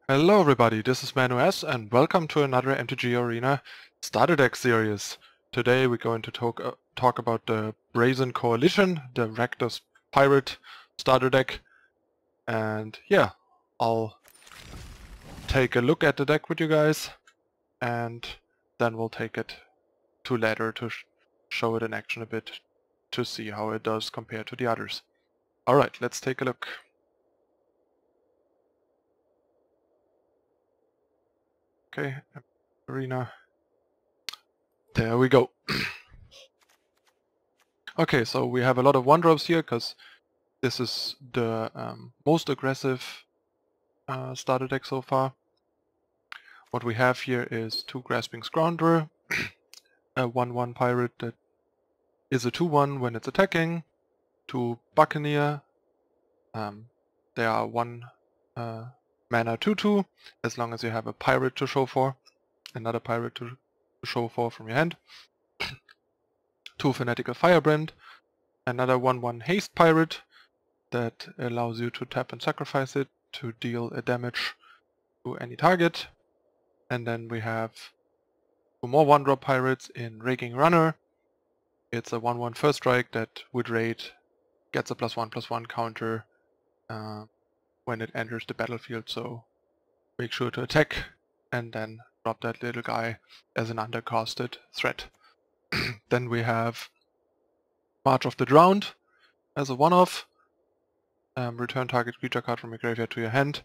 Hello everybody, this is ManuS and welcome to another MTG Arena starter deck series. Today we're going to talk about the Brazen Coalition, the Rakdos Pirate starter deck. And yeah, I'll take a look at the deck with you guys and then we'll take it to ladder to show it in action a bit to see how it does compared to the others. Alright, let's take a look. Okay, Arena. There we go. Okay, so we have a lot of 1-drops here because this is the most aggressive starter deck so far. What we have here is 2 Grasping Scoundrel, a 1/1 pirate that is a 2/1 when it's attacking, 2 Buccaneer, they are 1 mana 2/2 as long as you have a pirate to show for, another pirate to show for from your hand, 2 Fanatical Firebrand, another 1/1 haste pirate that allows you to tap and sacrifice it to deal a damage to any target. And then we have 2 more 1-drop pirates in Raking Runner. It's a 1/1 first strike that with raid gets a +1/+1 counter when it enters the battlefield, so make sure to attack and then drop that little guy as an undercasted threat. Then we have March of the Drowned as a one-off. Return target creature card from your graveyard to your hand,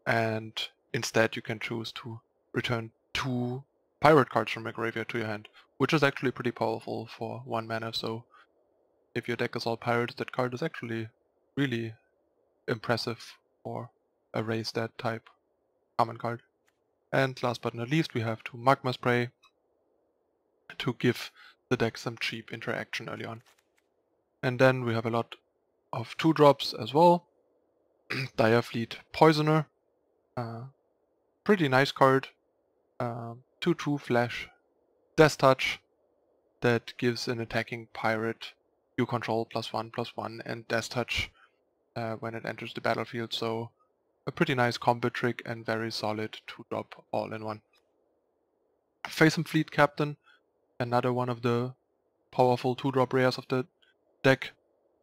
and instead you can choose to return 2 pirate cards from your graveyard to your hand, which is actually pretty powerful for 1 mana, so if your deck is all pirates, that card is actually really impressive for a raise that type common card. And last but not least, we have 2 Magma Spray to give the deck some cheap interaction early on. And then we have a lot of 2-drops as well. Dire Fleet Poisoner, pretty nice card, 2/2 flash, Death Touch, that gives an attacking pirate you control +1/+1 and Death Touch when it enters the battlefield, so a pretty nice combo trick and very solid 2-drop all in one. Phasm Fleet Captain, another one of the powerful 2-drop rares of the deck.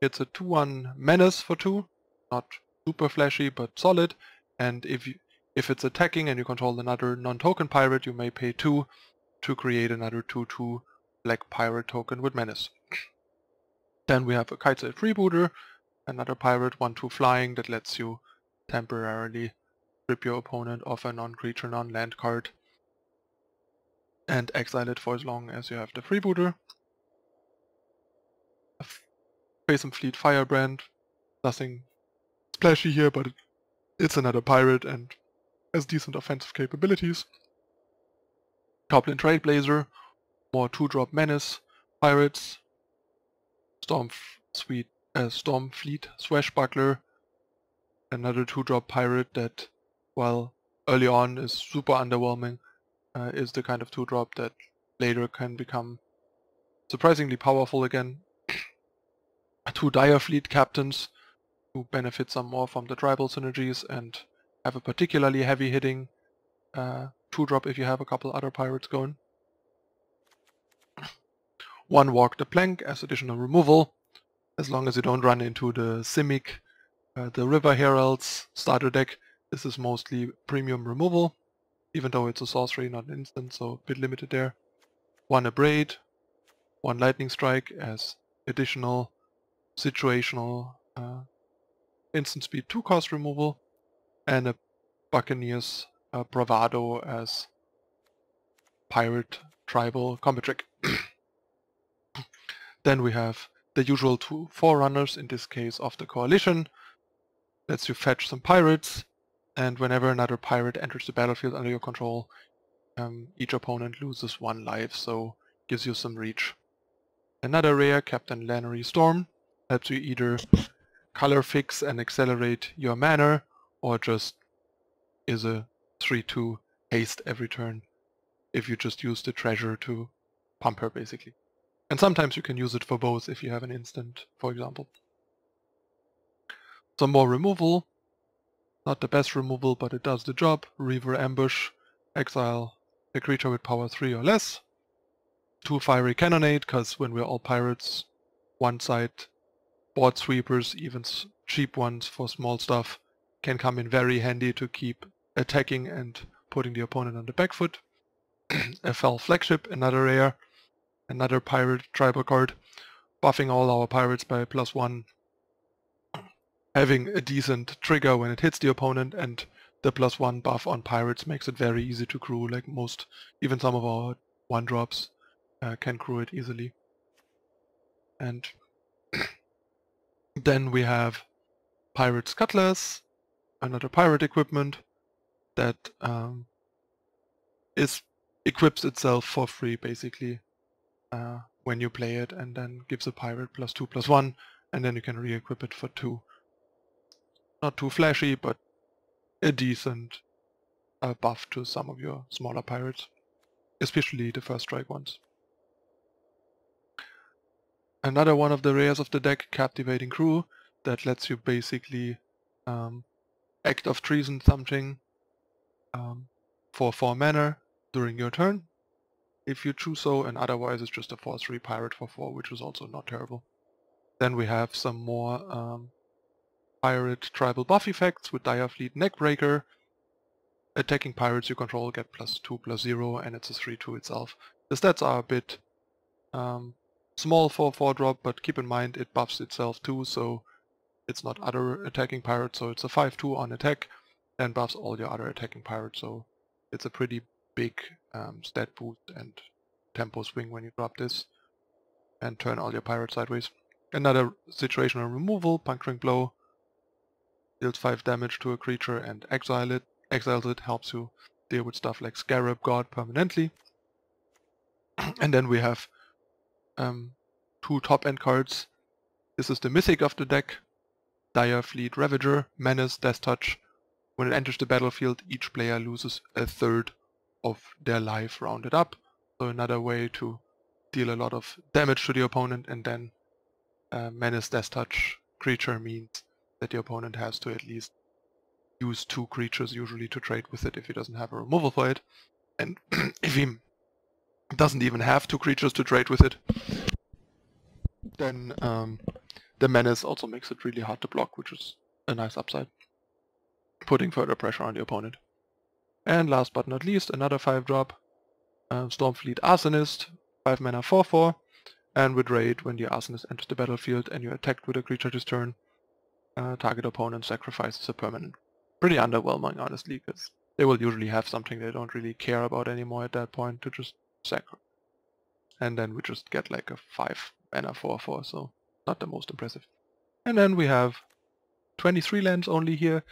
It's a 2/1 ManuS for 2, not super flashy but solid, and if it's attacking and you control another non-token pirate, you may pay 2 to create another 2/2 black pirate token with ManuS. Then we have a Kitesail Freebooter, another pirate 1/2 flying that lets you temporarily strip your opponent of a non-creature, non-land card and exile it for as long as you have the Freebooter. Phasm Fleet Firebrand, nothing splashy here, but it's another pirate and has decent offensive capabilities. Goblin Trailblazer, more 2-drop ManuS pirates. Storm Fleet Swashbuckler, another 2-drop pirate that, while early on is super underwhelming, is the kind of 2-drop that later can become surprisingly powerful again. 2 Dire Fleet Captains, who benefit some more from the tribal synergies and have a particularly heavy hitting 2-drop if you have a couple other pirates going. 1 Walk the Plank as additional removal, as long as you don't run into the Simic, the River Heralds starter deck. This is mostly premium removal, even though it's a sorcery, not an instant, so a bit limited there. 1 Abrade, 1 Lightning Strike as additional situational instant speed 2-cost removal, and a Buccaneer's Bravado as pirate tribal combo trick. Then we have the usual 2 Forerunners, in this case of the Coalition. Lets you fetch some pirates, and whenever another pirate enters the battlefield under your control, each opponent loses 1 life, so gives you some reach. Another rare, Captain Lannery Storm, helps you either color fix and accelerate your mana, or just is a 3/2 haste every turn if you just use the treasure to pump her, basically. And sometimes you can use it for both if you have an instant, for example. Some more removal. Not the best removal, but it does the job. Reaver Ambush, exile a creature with power 3 or less. 2 Fiery Cannonade, because when we're all pirates, one side board sweepers, even cheap ones for small stuff, can come in very handy to keep attacking and putting the opponent on the back foot. A Fell Flagship, another rare, another pirate tribal card, buffing all our pirates by +1, having a decent trigger when it hits the opponent, and the +1 buff on pirates makes it very easy to crew, like most, even some of our 1-drops can crew it easily. And then we have Pirate's Cutlass, another pirate equipment that equips itself for free basically when you play it, and then gives a pirate +2/+1, and then you can re-equip it for 2. Not too flashy, but a decent buff to some of your smaller pirates, especially the first strike ones. Another one of the rares of the deck, Captivating Crew, that lets you basically act of treason something for 4 mana during your turn, if you choose so, and otherwise it's just a 4/3 pirate for 4, which is also not terrible. Then we have some more pirate tribal buff effects with Dire Fleet Neckbreaker. Attacking pirates you control get +2/+0, and it's a 3/2 itself. The stats are a bit small for 4-drop, but keep in mind it buffs itself too, so it's not other attacking pirates, so it's a 5/2 on attack, and buffs all your other attacking pirates, so it's a pretty big stat boost and tempo swing when you drop this and turn all your pirates sideways. Another situational removal, Puncturing Blow, deals 5 damage to a creature and exiles it, helps you deal with stuff like Scarab God permanently. And then we have 2 top-end cards. This is the mythic of the deck, Dire Fleet Ravager, ManuS, Death Touch. When it enters the battlefield, each player loses 1/3 of their life rounded up. So another way to deal a lot of damage to the opponent, and then ManuS Death Touch creature means that the opponent has to at least use 2 creatures usually to trade with it if he doesn't have a removal for it. And if he doesn't even have 2 creatures to trade with it, then the ManuS also makes it really hard to block, which is a nice upside, putting further pressure on the opponent. And last but not least, another 5-drop, Stormfleet Arsonist, 5 mana 4/4, and with Raid, when the Arsonist enters the battlefield and you're attacked with a creature this turn, target opponent sacrifices a permanent. Pretty underwhelming, honestly, because they will usually have something they don't really care about anymore at that point to just sacrifice. And then we just get like a 5 mana 4/4, so not the most impressive. And then we have 23 lands only here,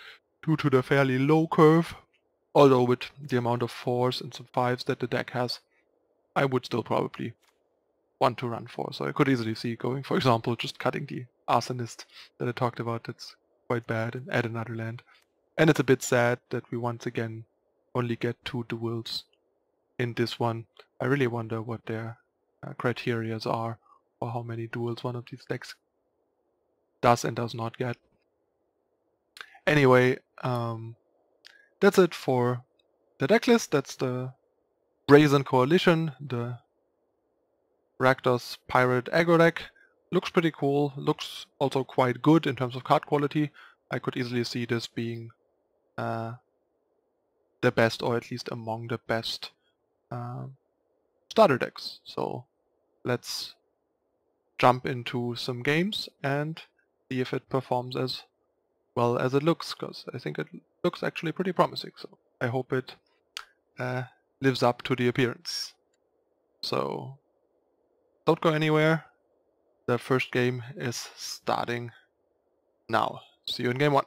due to the fairly low curve. Although with the amount of 4s and some 5s that the deck has, I would still probably want to run 4. So I could easily see going, for example, just cutting the Arsonist that I talked about, that's quite bad, and add another land. And it's a bit sad that we once again only get 2 duels in this one. I really wonder what their criteria are, or how many duels one of these decks does and does not get. Anyway, that's it for the deck list. That's the Brazen Coalition, the Rakdos Pirate aggro deck. Looks pretty cool, looks also quite good in terms of card quality. I could easily see this being the best, or at least among the best starter decks. So let's jump into some games and see if it performs as well as it looks, because I think it looks actually pretty promising. So I hope it lives up to the appearance. So don't go anywhere. The first game is starting now. See you in game 1.